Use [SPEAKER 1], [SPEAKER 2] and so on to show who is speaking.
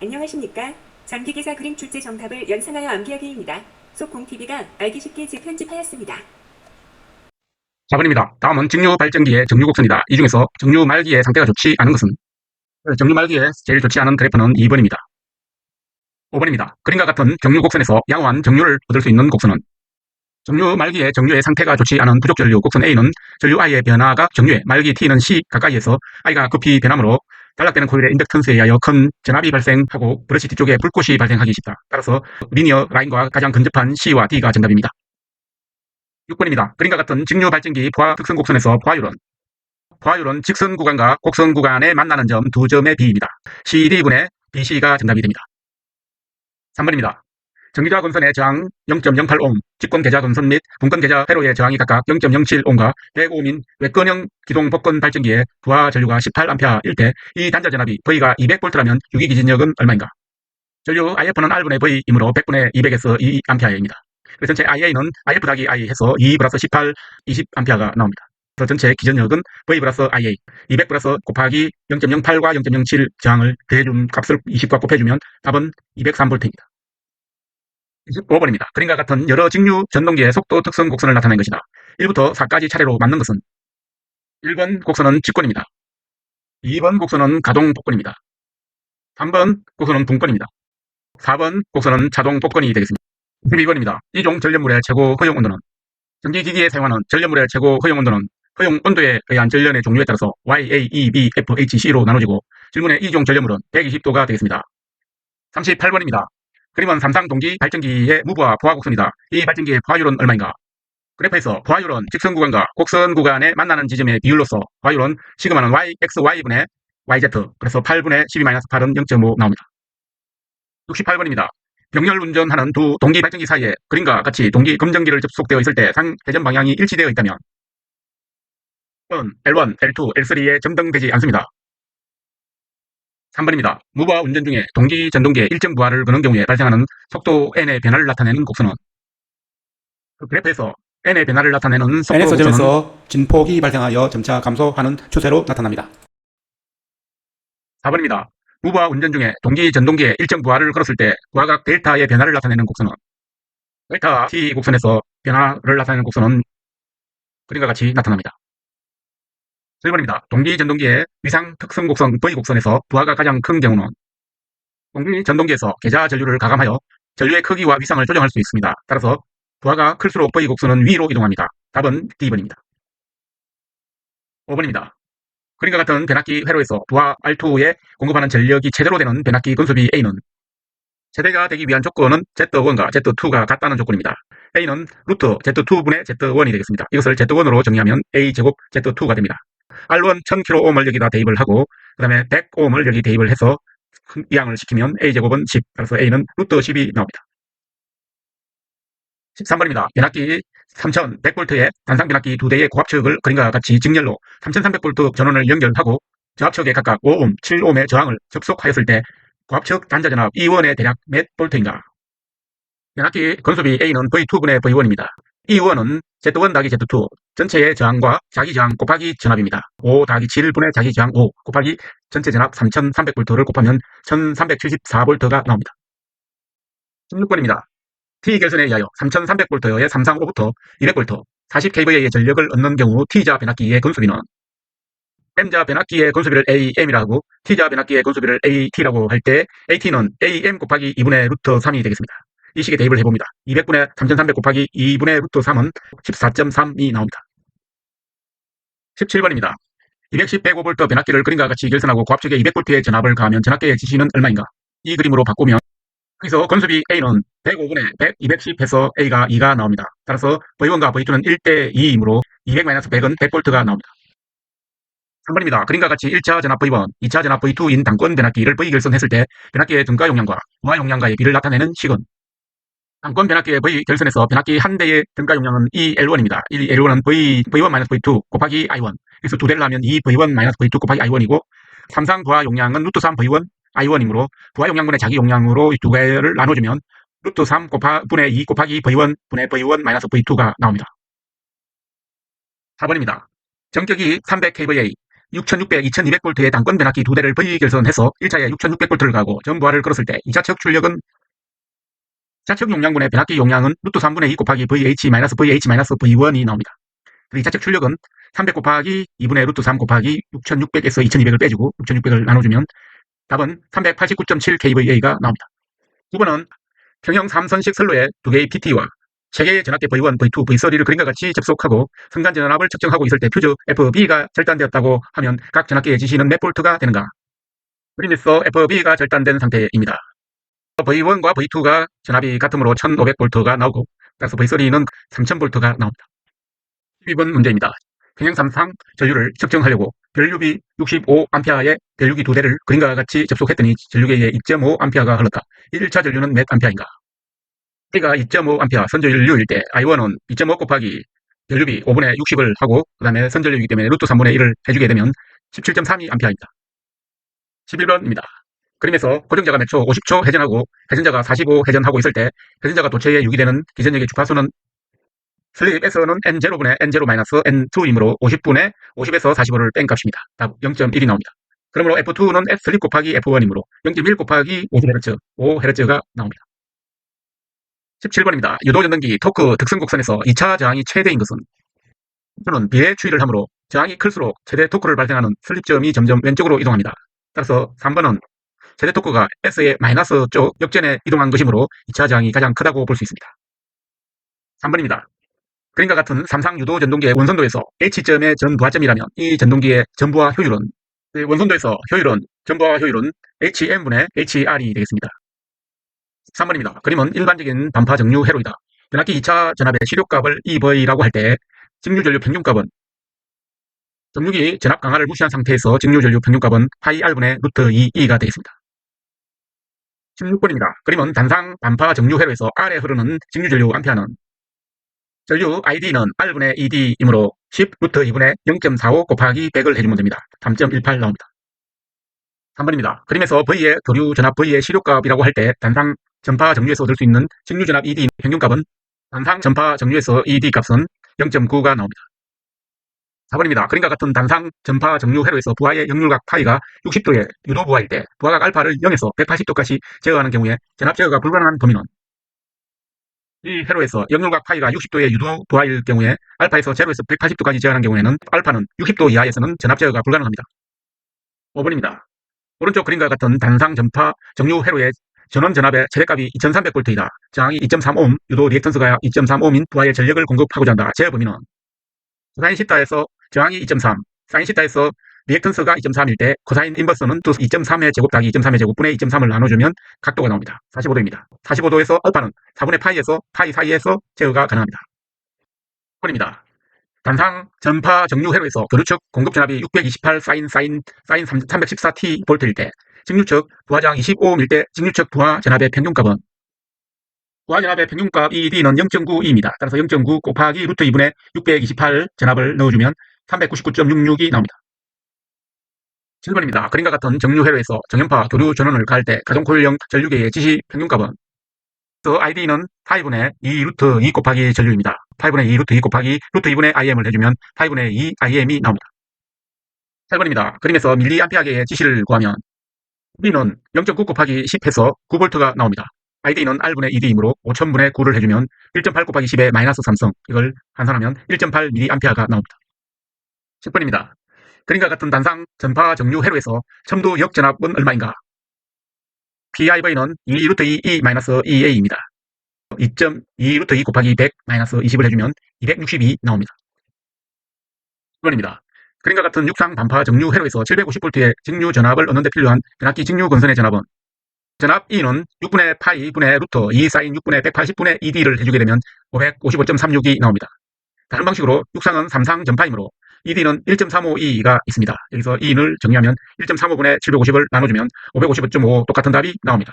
[SPEAKER 1] 안녕하십니까? 장기기사 그림 출제 정답을 연상하여 암기하기입니다. 속공TV가 알기 쉽게 재편집하였습니다.
[SPEAKER 2] 4번입니다. 다음은 직류 발전기의 정류 곡선이다. 이 중에서 정류 말기의 상태가 좋지 않은 것은? 정류 말기에 제일 좋지 않은 그래프는 2번입니다. 5번입니다. 그림과 같은 정류 곡선에서 양호한 정류를 얻을 수 있는 곡선은? 정류 말기에 정류의 상태가 좋지 않은 부족 전류 곡선 A는 전류 I의 변화가 정류에, 말기 T는 C 가까이에서 I가 급히 변하므로 단락되는 코일의 인덕턴스에 의하여 큰 전압이 발생하고 브러시 뒤쪽에 불꽃이 발생하기 쉽다. 따라서 리니어 라인과 가장 근접한 C와 D가 정답입니다. 6번입니다. 그림과 같은 직류 발전기 포화 특성 곡선에서 포화율은 직선 구간과 곡선 구간에 만나는 점 두 점의 비입니다. CD분의 BC가 정답이 됩니다. 3번입니다. 전기저하 건선의 저항 0.08옴, 직권 계좌 건선 및 분권 계좌 회로의 저항이 각각 0.07옴과 100옴인 외건형 기동 복권 발전기의 부하 전류가 18A일 때 이 단자 전압이 V가 200V라면 유기 기진력은 얼마인가? 전류 IF는 R분의 V이므로 100분의 200에서 2A입니다. 그래서 전체 IA는 IF 더하기 I 해서 2 플러스 18, 20A가 나옵니다. 그래서 전체 기전력은 V 플러스 IA, 200 플러스 곱하기 0.08과 0.07 저항을 대준 값을 20과 곱해주면 답은 203V입니다. 25번입니다. 그림과 같은 여러 직류 전동기의 속도 특성 곡선을 나타낸 것이다. 1부터 4까지 차례로 맞는 것은? 1번 곡선은 직권입니다. 2번 곡선은 가동 복권입니다. 3번 곡선은 분권입니다. 4번 곡선은 자동 복권이 되겠습니다. 12번입니다. 이종 전력물의 최고 허용 온도는? 전기기기에 사용하는 전력물의 최고 허용 온도는 허용 온도에 의한 전련의 종류에 따라서 Y, A, E, B, F, H, C로 나눠지고 질문의 이종 전력물은 120도가 되겠습니다. 38번입니다. 그림은 삼상 동기 발전기의 무부하 포화 곡선이다. 이 발전기의 포화율은 얼마인가? 그래프에서 포화율은 직선 구간과 곡선 구간에 만나는 지점의 비율로서 포화율은 시그마는 Y, X, Y분의 YZ, 그래서 8분의 12-8은 0.5 나옵니다. 68번입니다. 병렬 운전하는 두 동기 발전기 사이에 그림과 같이 동기 검정기를 접속되어 있을 때 상 회전 방향이 일치되어 있다면 L1, L2, L3에 점등되지 않습니다. 3번입니다. 무부하 운전 중에 동기 전동기에 일정 부하를 거는 경우에 발생하는 속도 n의 변화를 나타내는 곡선은? 그래프에서 n의 변화를 나타내는 속도
[SPEAKER 3] n에서
[SPEAKER 2] 곡선은
[SPEAKER 3] 점에서 진폭이 발생하여 점차 감소하는 추세로 나타납니다.
[SPEAKER 2] 4번입니다. 무부하 운전 중에 동기 전동기에 일정 부하를 걸었을 때 부하각 델타의 변화를 나타내는 곡선은? 델타 t 곡선에서 변화를 나타내는 곡선은 그림과 같이 나타납니다. 7번입니다. 동기 전동기의 위상 특성 곡선 V 곡선에서 부하가 가장 큰 경우는? 동기 전동기에서 계좌 전류를 가감하여 전류의 크기와 위상을 조정할 수 있습니다. 따라서 부하가 클수록 V 곡선은 위로 이동합니다. 답은 D번입니다. 5번입니다. 그림과 같은 변압기 회로에서 부하 R2에 공급하는 전력이 최대로 되는 변압기 건수비 A는? 최대가 되기 위한 조건은 Z1과 Z2가 같다는 조건입니다. A는 루트 Z2분의 Z1이 되겠습니다. 이것을 Z1으로 정의하면 A제곱 Z2가 됩니다. R1 1000kΩ을 여기다 대입을 하고 그 다음에 100Ω을 여기 대입을 해서 이항을 시키면 A제곱은 10, 따라서 A는 루트 10이 나옵니다. 13번입니다. 변압기 3100V의 단상 변압기 두 대의 고압측을 그림과 같이 직렬로 3300V 전원을 연결하고 저압측에 각각 5옴, 7옴의 저항을 접속하였을 때 고압측 단자 전압 E1의 대략 몇 볼트인가? 변압기 건수비 A는 V2분의 V1입니다. E1은 Z1 더하기 Z2 전체의 저항과 자기 저항 곱하기 전압입니다. 5 더하기 7분의 자기 저항 5 곱하기 전체 전압 3300V를 곱하면 1374V가 나옵니다. 16번입니다. T결선에 의하여 3300V의 삼상으로부터 200V, 40kV의 전력을 얻는 경우 T자 변압기의 건수비는? M자 변압기의 건수비를 AM이라 하고 T자 변압기의 건수비를 AT라고 할 때 AT는 AM 곱하기 2분의 루트 3이 되겠습니다. 이 식에 대입을 해봅니다. 200분의 3300 곱하기 2분의 루트 3은 14.3이 나옵니다. 17번입니다. 210, 105V 변압기를 그림과 같이 결선하고 고압측에 200V의 전압을 가하면 전압계의 지시는 얼마인가? 이 그림으로 바꾸면 여기서 건수비 A는 105분의 100, 210 해서 A가 2가 나옵니다. 따라서 V1과 V2는 1대 2이므로 200-100은 100V가 나옵니다. 3번입니다. 그림과 같이 1차 전압 V1, 2차 전압 V2인 단권 변압기를 V 결선했을 때 변압기의 등가 용량과 부하 용량과의 비를 나타내는 식은? 단권 변압기의 V 결선에서 변압기 한 대의 등가 용량은 EL1입니다. 이 L1은 V1-V2 곱하기 I1. 그래서 두 대를 하면 2V1-V2 곱하기 I1이고 삼상 부하 용량은 루트 3 V1 I1이므로 부하 용량분의 자기 용량으로 두 개를 나눠주면 루트 3 분의 2 곱하기 V1 분의 V1-V2가 나옵니다. 4번입니다. 전격이 300kVA, 6600, 2200V의 단권 변압기 2대를 V 결선해서 1차에 6600V를 가고 전부하를 걸었을 때 2차 척 출력은 자척 용량분의 변압기 용량은 루트 3분의 2 곱하기 VH-VH-V1이 나옵니다. 그리고 2차 척 출력은 300 곱하기 2분의 루트 3 곱하기 6600에서 2200을 빼주고 6600을 나눠주면 답은 389.7kVA가 나옵니다. 9번은 평형 3선식 선로에 2개의 PT와 3개의 전압계 V1, V2, V3를 그림과 같이 접속하고 순간 전압을 측정하고 있을 때 퓨즈 FB가 절단되었다고 하면 각 전압계의 지시는 몇 볼트가 되는가? 그림에서 FB가 절단된 상태입니다. V1과 V2가 전압이 같으므로 1500V가 나오고 따라서 V3는 3000V가 나옵니다. 12번 문제입니다. 평형 3상 전류를 측정하려고 전류비 65A의 전류기 2대를 그림과 같이 접속했더니 전류계에 2.5A가 흘렀다. 1차 전류는 몇 A인가? A가 2.5A 선전류일 때 I1은 2.5 곱하기 전류비 5분의 60을 하고 그 다음에 선전류이기 때문에 루트 3분의 1을 해주게 되면 17.32A입니다. 11번입니다. 그림에서 고정자가 몇 초? 50초 회전하고 회전자가 45 회전하고 있을 때 회전자가 도체에 유기되는 기전력의 주파수는 슬립 S는 N0분의 N0-N2이므로 50분의 50에서 45를 뺀 값입니다. 답 0.1이 나옵니다. 그러므로 F2는 S슬립 곱하기 F1이므로 0.1 곱하기 50Hz, 5Hz가 나옵니다. 17번입니다. 유도전등기 토크 특성곡선에서 2차 저항이 최대인 것은 저는 비례 추이를 하므로 저항이 클수록 최대 토크를 발생하는 슬립점이 점점 왼쪽으로 이동합니다. 따라서 3번은 최대 토크가 S의 마이너스 쪽 역전에 이동한 것이므로 2차 저항이 가장 크다고 볼 수 있습니다. 3번입니다. 그림과 같은 삼상 유도 전동기의 원선도에서 H점의 전부하점이라면 이 전동기의 전부하 효율은 원선도에서 전부하 효율은 HM분의 HR이 되겠습니다. 3번입니다. 그림은 일반적인 반파 정류 회로이다. 변압기 2차 전압의 시료값을 EV라고 할 때 직류전류 평균값은 정류기 전압 강하를 무시한 상태에서 직류전류 평균값은 파이 R분의 루트 2E가 되겠습니다. 16번입니다. 그림은 단상 반파 정류 회로에서 R에 흐르는 직류전류 암페어는 전류 ID는 R분의 ED이므로 10 루트 2분의 0.45 곱하기 100을 해주면 됩니다. 3.18 나옵니다. 3번입니다. 그림에서 V의 교류 전압 V의 시료값이라고 할 때 단상 전파 정류에서 얻을 수 있는 직류 전압 ED 평균값은 단상 전파 정류에서 ED 값은 0.9가 나옵니다. 4번입니다. 그림과 같은 단상 전파 정류 회로에서 부하의 역률각 파이가 60도의 유도 부하일 때 부하각 알파를 0에서 180도까지 제어하는 경우에 전압 제어가 불가능한 범위는 이 회로에서 역률각 파이가 60도의 유도 부하일 경우에 알파에서 0에서 180도까지 제어하는 경우에는 알파는 60도 이하에서는 전압 제어가 불가능합니다. 5번입니다. 오른쪽 그림과 같은 단상 전파 정류 회로의 전원 전압의 최대값이 2300V이다. 저항이 2.35옴, 유도 리액턴스가 2.35옴인 부하의 전력을 공급하고자 한다. 제어 범위는 코사인 시타에서 저항이 2.3, 사인 시타에서 리액턴스가 2.3일 때 코사인 인버스는 또 2.3의 제곱 더하기 2.3의 제곱분의 2.3을 나눠주면 각도가 나옵니다. 45도입니다. 45도에서 알파는 4분의 파이에서 파이 사이에서 제어가 가능합니다. 9번입니다. 단상 전파 정류 회로에서 교류측 공급 전압이 628 사인 314T 볼트일 때 직류측 부하저항 25옴일 때 직류측 부하 전압의 평균값은 부하 전압의 평균값 ED는 0.92입니다. 따라서 0.9 곱하기 루트 2분의 628 전압을 넣어주면 399.66이 나옵니다. 7번입니다. 그림과 같은 정류 회로에서 정연파 교류 전원을 가할 때 가정코일형 전류계의 지시 평균값은 ID는 파이분의 2 루트 2 곱하기 전류입니다. 파이분의 2 루트 2 곱하기 루트 2분의 IM을 해주면 파이분의 2 IM이 나옵니다. 8번입니다. 그림에서 밀리암페어계의 지시를 구하면 B는 0.9 곱하기 10 해서 9V가 나옵니다. ID는 R분의 2D이므로 5000분의 9를 해주면 1.8 곱하기 10의 마이너스 3성 이걸 환산하면 1.8mA가 나옵니다. 10번입니다. 그림과 같은 단상 전파 정류 회로에서 첨도 역전압은 얼마인가? PIV는 2 루트 2E 마이너스 2A입니다. 2.2 루트 2 곱하기 100 마이너스 20을 해주면 262 나옵니다. 10번입니다. 그림과 같은 육상 반파 정류 회로에서 750V의 직류 전압을 얻는 데 필요한 변압기 직류 건선의 전압은 전압 E는 6분의 파이 분의 루트 2 사인 6분의 180분의 ED를 해주게 되면 555.36이 나옵니다. 다른 방식으로 육상은 3상 전파이므로 ED는 1.35E가 있습니다. 여기서 E를 정리하면 1.35분의 750을 나눠주면 555.5 똑같은 답이 나옵니다.